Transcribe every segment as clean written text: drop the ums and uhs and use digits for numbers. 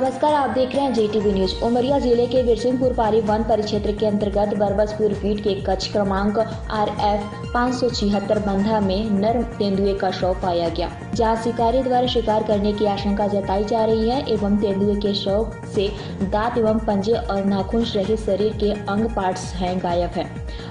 नमस्कार, आप देख रहे हैं JTV न्यूज। उमरिया जिले के बिरसिंहपुर पारी वन परिक्षेत्र के अंतर्गत बरबसपुर फीट के कच्छ क्रमांक RF 576 बंधा में नर तेंदुए का शव पाया गया, जहां शिकारी द्वारा शिकार करने की आशंका जताई जा रही है एवं तेंदुए के शव से दांत एवं पंजे और नाखून रहित शरीर के अंग पार्ट्स हैं गायब है।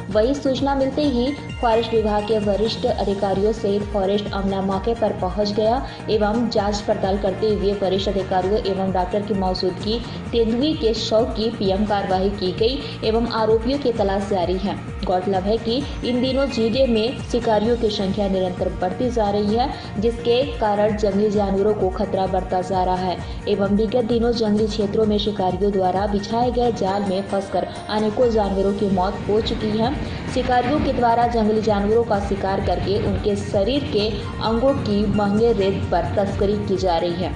वही सूचना मिलते ही फॉरेस्ट विभाग के वरिष्ठ अधिकारियों सहित फॉरेस्ट अमला मौके पर पहुंच गया एवं जांच पड़ताल करते हुए वरिष्ठ अधिकारियों एवं डॉक्टर की मौजूदगी तेंदुए के शव की PM कार्रवाई की गई एवं आरोपियों की तलाश जारी है। गौरतलब है कि इन दिनों जिले में शिकारियों की संख्या निरंतर बढ़ती जा रही है, जिसके कारण जंगली जानवरों को खतरा बढ़ता जा रहा है एवं विगत दिनों जंगली क्षेत्रों में शिकारियों द्वारा बिछाए गए जाल में फंसकर अनेकों जानवरों की मौत हो चुकी है। शिकारियों के द्वारा जंगली जानवरों का शिकार करके उनके शरीर के अंगों की महंगे रेट पर तस्करी की जा रही है।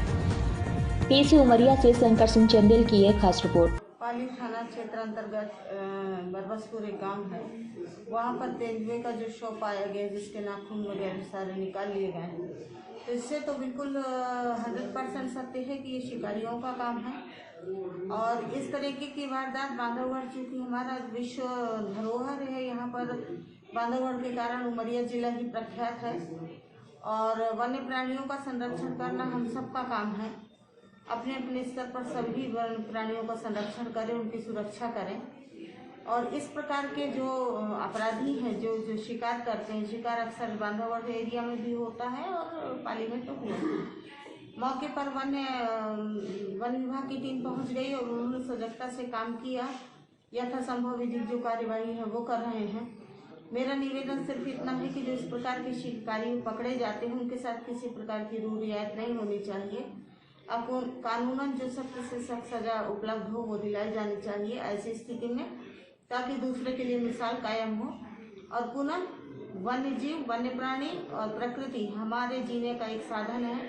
PC उमरिया से शंकर सिंह चंदेल की एक खास रिपोर्ट। पाली थाना क्षेत्र अंतर्गत बरबसपुर एक गांव है, वहां पर तेंदुए का जो शव पाया गया, जिसके नाखून वगैरह सारे निकाल लिए गए हैं। तो इससे तो बिल्कुल 100% सत्य है कि ये शिकारियों का काम है और इस तरीके की वारदात बांधवगढ़, चूँकि हमारा विश्व धरोहर है, यहाँ पर बांधवगढ़ के कारण उमरिया जिला ही प्रख्यात है और वन्य प्राणियों का संरक्षण करना हम सबका काम है। अपने अपने स्तर पर सभी वन्य प्राणियों का संरक्षण करें, उनकी सुरक्षा करें और इस प्रकार के जो अपराधी हैं जो शिकार करते हैं, शिकार अक्सर बांधवगढ़ एरिया में भी होता है और पाली में तो हुआ। मौके पर वन विभाग की टीम पहुंच गई और उन्होंने सजगता से काम किया। यथासंभव विधिक जो कार्यवाही है वो कर रहे हैं। मेरा निवेदन सिर्फ इतना है कि जो इस प्रकार के शिकारी पकड़े जाते हैं, उनके साथ किसी प्रकार की रूल रियायत नहीं होनी चाहिए। अब कानूनन जो सख्त से सख्त सजा उपलब्ध हो वो दिलाई जानी चाहिए ऐसी स्थिति में, ताकि दूसरे के लिए मिसाल कायम हो और पुनः वन्य जीव, वन्य प्राणी और प्रकृति हमारे जीने का एक साधन है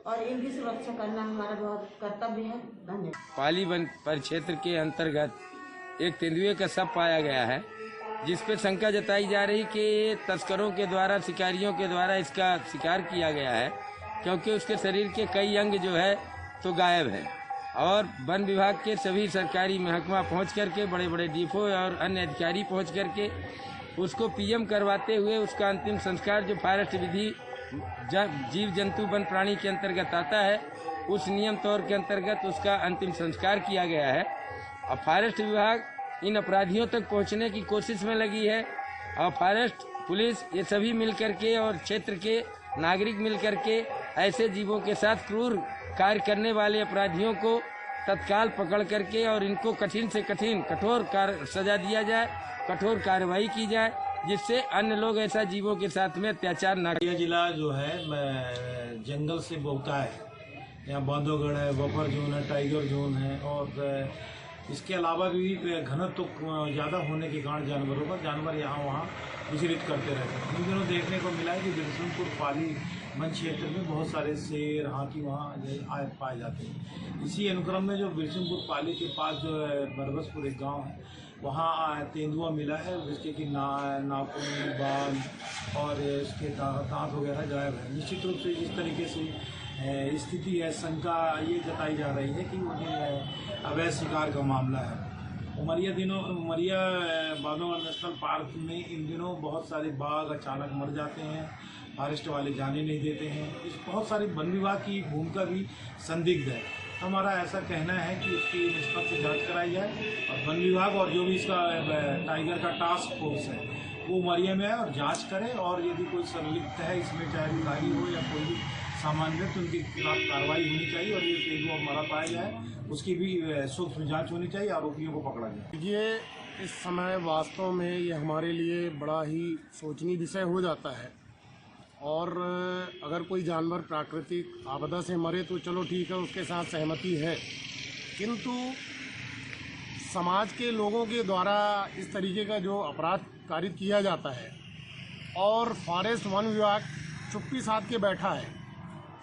और इनकी सुरक्षा करना हमारा बहुत कर्तव्य है। धन्यवाद। पाली वन परिक्षेत्र के अंतर्गत एक तेंदुए का शव पाया गया है, जिस पे शंका जताई जा रही कि तस्करों के द्वारा, शिकारियों के द्वारा इसका शिकार किया गया है, क्योंकि उसके शरीर के कई अंग जो है तो गायब है और वन विभाग के सभी सरकारी महकमा पहुंच करके, बड़े बड़े डिपो और अन्य अधिकारी पहुंच करके उसको PM करवाते हुए उसका अंतिम संस्कार जो फॉरेस्ट विधि जीव जंतु वन प्राणी के अंतर्गत आता है, उस नियम तौर के अंतर्गत उसका अंतिम संस्कार किया गया है। और फॉरेस्ट विभाग इन अपराधियों तक पहुँचने की कोशिश में लगी है और फॉरेस्ट पुलिस ये सभी मिल करके और क्षेत्र के नागरिक मिल करके ऐसे जीवों के साथ क्रूर कार्य करने वाले अपराधियों को तत्काल पकड़ करके और इनको कठिन से कठिन कठोर सजा दिया जाए, कठोर कार्रवाई की जाए, जिससे अन्य लोग ऐसा जीवों के साथ में अत्याचार न करें। जिला जो है जंगल से बहुता है, यहाँ बांधवगढ़ है, बफर जोन है, टाइगर जोन है और इसके अलावा भी घनत्व तो ज़्यादा होने के कारण जानवर यहाँ वहाँ विचरित करते रहते हैं। इन दिनों देखने को मिला है कि बिरसिंहपुर पाली वन क्षेत्र में बहुत सारे शेर, हाथी वहाँ पाए जाते हैं। इसी अनुक्रम में जो बिरसिंहपुर पाली के पास जो है बरबसपुर एक गांव है, वहाँ तेंदुआ मिला है, जिसके कि नाखून, बाल और इसके दांत वगैरह गायब है। निश्चित रूप से जिस तरीके से स्थिति है, शंका ये जताई जा रही है कि अवैध शिकार का मामला है। उमरिया बांधवगढ़ नेशनल पार्क में इन दिनों बहुत सारे बाघ अचानक मर जाते हैं, फॉरेस्ट वाले जाने नहीं देते हैं। इस बहुत सारी वन विभाग की भूमिका भी संदिग्ध है। हमारा ऐसा कहना है कि इसकी निष्पक्ष जांच कराई जाए और वन विभाग और जो भी इसका टाइगर का टास्क फोर्स है वो उमरिया में है और जांच करे और यदि कोई संलिप्त है इसमें, चाहे विभागी हो या कोई भी सामान्य, तो उनके खिलाफ कार्रवाई होनी चाहिए और ये तेंदुआ मरा पाया जाए, उसकी भी सूक्ष्म जांच होनी चाहिए, आरोपियों को पकड़ा जाए। ये इस समय वास्तव में ये हमारे लिए बड़ा ही सोचनीय विषय हो जाता है और अगर कोई जानवर प्राकृतिक आपदा से मरे तो चलो ठीक है, उसके साथ सहमति है, किंतु समाज के लोगों के द्वारा इस तरीके का जो अपराध कारित किया जाता है और फॉरेस्ट वन विभाग चुप्पी साध के बैठा है,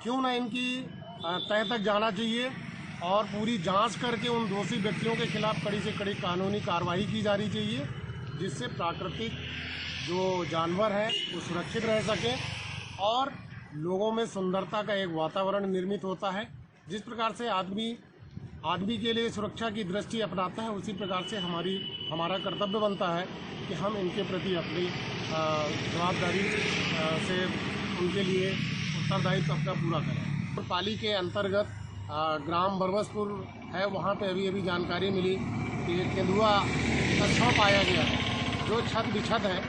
क्यों ना इनकी तह तक जाना चाहिए और पूरी जांच करके उन दोषी व्यक्तियों के खिलाफ कड़ी से कड़ी कानूनी कार्रवाई की जानी चाहिए, जिससे प्राकृतिक जो जानवर हैं वो सुरक्षित रह सकें और लोगों में सुंदरता का एक वातावरण निर्मित होता है। जिस प्रकार से आदमी आदमी के लिए सुरक्षा की दृष्टि अपनाता है, उसी प्रकार से हमारा कर्तव्य बनता है कि हम इनके प्रति अपनी जवाबदारी से उनके लिए उत्तरदायित्व अपना पूरा करें। और पाली के अंतर्गत ग्राम बरबसपुर है, वहाँ पे अभी जानकारी मिली कि तेंदुआ का शव पाया गया है जो छत बिछत है।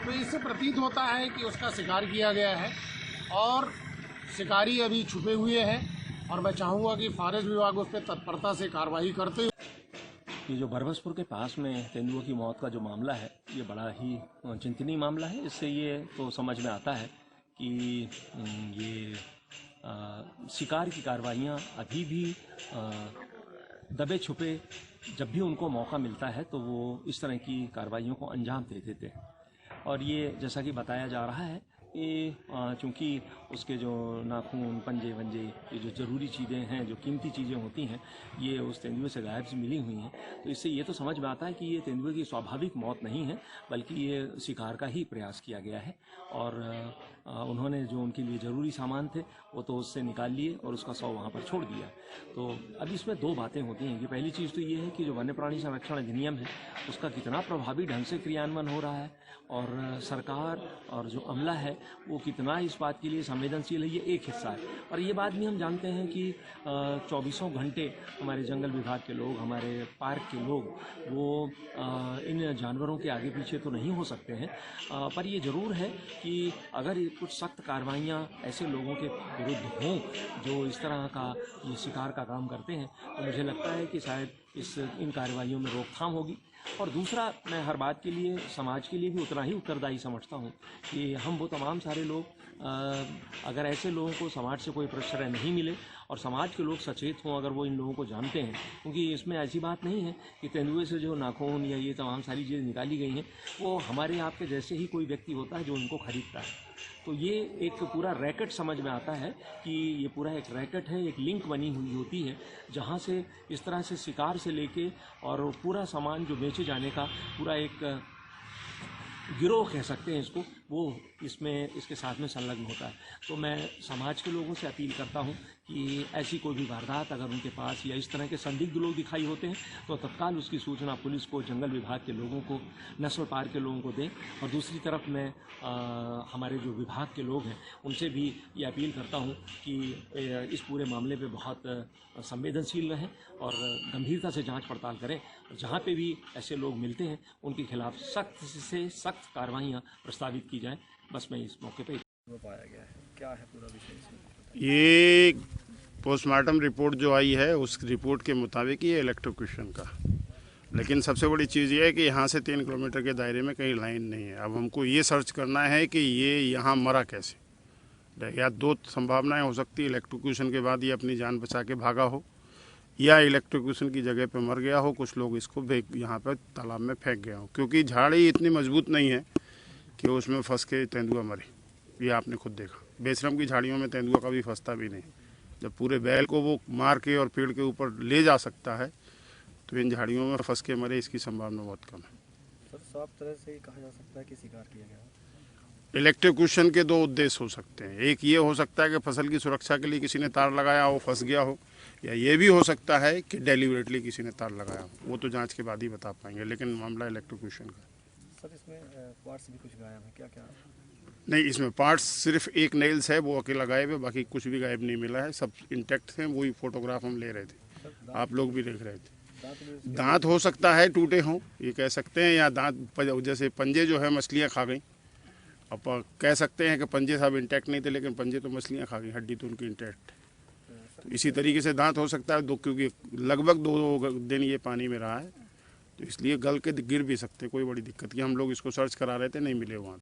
तो इससे प्रतीत होता है कि उसका शिकार किया गया है और शिकारी अभी छुपे हुए हैं और मैं चाहूँगा कि फॉरेस्ट विभाग उस पर तत्परता से कार्रवाई करते हुए। ये जो बरबसपुर के पास में तेंदुओं की मौत का जो मामला है, ये बड़ा ही चिंतनीय मामला है। इससे ये तो समझ में आता है कि ये शिकार की कार्रवाइयाँ अभी भी दबे छुपे जब भी उनको मौका मिलता है तो वो इस तरह की कार्रवाइयों को अंजाम दे देते हैं। और ये जैसा कि बताया जा रहा है ये चूँकि उसके जो नाखून, पंजे वंजे, ये जो ज़रूरी चीज़ें हैं, जो कीमती चीज़ें होती हैं, ये उस तेंदुए से गायब से मिली हुई हैं। तो इससे ये तो समझ में आता है कि ये तेंदुए की स्वाभाविक मौत नहीं है, बल्कि ये शिकार का ही प्रयास किया गया है। और उन्होंने जो उनके लिए ज़रूरी सामान थे वो तो उससे निकाल लिए और उसका शव वहाँ पर छोड़ दिया। तो अब इसमें दो बातें होती हैं कि पहली चीज़ तो ये है कि जो वन्य प्राणी संरक्षण अधिनियम है उसका कितना प्रभावी ढंग से क्रियान्वयन हो रहा है और सरकार और जो अमला है वो कितना इस बात के लिए संवेदनशील है, ये एक हिस्सा है। और ये बात भी हम जानते हैं कि 24 घंटे हमारे जंगल विभाग के लोग, हमारे पार्क के लोग वो इन जानवरों के आगे पीछे तो नहीं हो सकते हैं, पर ये ज़रूर है कि अगर कुछ सख्त कार्रवाइयाँ ऐसे लोगों के विरुद्ध हों जो इस तरह का ये शिकार का काम करते हैं तो मुझे लगता है कि शायद इन कार्रवाइयों में रोकथाम होगी। और दूसरा, मैं हर बात के लिए समाज के लिए भी उतना ही उत्तरदायी समझता हूँ कि हम वो तमाम सारे लोग अगर ऐसे लोगों को समाज से कोई प्रश्रय नहीं मिले और समाज के लोग सचेत हों, अगर वो इन लोगों को जानते हैं, क्योंकि इसमें ऐसी बात नहीं है कि तेंदुए से जो नाखून या ये तमाम सारी चीज़ें निकाली गई हैं वो हमारे आपके जैसे ही कोई व्यक्ति होता है जो उनको खरीदता है। तो ये एक पूरा रैकेट समझ में आता है कि ये पूरा एक रैकेट है, एक लिंक बनी हुई होती है जहाँ से इस तरह से शिकार से लेके और पूरा सामान जो बेचे जाने का पूरा एक गिरोह कह सकते हैं इसको, वो इसके साथ में संलग्न होता है। तो मैं समाज के लोगों से अपील करता हूँ कि ऐसी कोई भी वारदात अगर उनके पास या इस तरह के संदिग्ध लोग दिखाई होते हैं तो तत्काल उसकी सूचना पुलिस को, जंगल विभाग के लोगों को, नेशनल पार्क के लोगों को दें। और दूसरी तरफ मैं हमारे जो विभाग के लोग हैं उनसे भी ये अपील करता हूँ कि इस पूरे मामले पे बहुत संवेदनशील रहें और गंभीरता से जांच पड़ताल करें। जहाँ पे भी ऐसे लोग मिलते हैं उनके खिलाफ सख्त से सख्त कार्रवाइयाँ प्रस्तावित की जाएँ। बस मैं इस मौके पर पाया गया है, क्या है पूरा विषय इसमें? ये पोस्टमार्टम रिपोर्ट जो आई है उस रिपोर्ट के मुताबिक ये इलेक्ट्रोक्यूशन का, लेकिन सबसे बड़ी चीज़ ये है कि यहाँ से 3 किलोमीटर के दायरे में कहीं लाइन नहीं है। अब हमको ये सर्च करना है कि ये यहाँ मरा कैसे। या दो संभावनाएं हो सकती है, इलेक्ट्रोक्यूशन के बाद ये अपनी जान बचा के भागा हो या इलेक्ट्रोक्यूशन की जगह पे मर गया हो, कुछ लोग इसको यहाँ पर तालाब में फेंक गया हो, क्योंकि झाड़ी इतनी मजबूत नहीं है कि उसमें फंस के तेंदुआ मरे। ये आपने खुद देखा, बेशरम की झाड़ियों में तेंदुआ कभी फंसता भी नहीं। जब पूरे बैल को वो मार के और पेड़ के ऊपर ले जा सकता है तो इन झाड़ियों में फंस के मरे, इसकी संभावना बहुत कम है। सर, साफ तरह से कहा जा सकता है कि शिकार किया गया है। इलेक्ट्रोक्यूशन के 2 उद्देश्य हो सकते हैं। एक ये हो सकता है कि फसल की सुरक्षा के लिए किसी ने तार लगाया हो, फंस गया हो, या ये भी हो सकता है कि डेलिबरेटली किसी ने तार लगाया हो। वो तो जांच के बाद ही बता पाएंगे, लेकिन मामला इलेक्ट्रोक्यूशन का। सर, इसमें पार्ट्स भी कुछ गायब है, क्या क्या? नहीं, इसमें पार्ट्स सिर्फ एक नेल्स है वो अकेला गायब है, बाकी कुछ भी गायब नहीं मिला है, सब इंटैक्ट थे। वही फोटोग्राफ हम ले रहे थे, आप लोग भी देख रहे थे। दांत हो सकता है टूटे हों, ये कह सकते हैं, या दांत जैसे पंजे जो है मछलियाँ खा गई। अब कह सकते हैं कि पंजे सब इंटैक्ट नहीं थे, लेकिन पंजे तो मछलियाँ खा गई, हड्डी तो उनकी इंटैक्ट। तो इसी तरीके से दांत हो सकता है क्योंकि लगभग 2 दिन ये पानी में रहा है, तो इसलिए गल के गिर भी सकते, कोई बड़ी दिक्कत की। हम लोग इसको सर्च करा रहे थे, नहीं मिले वहाँ।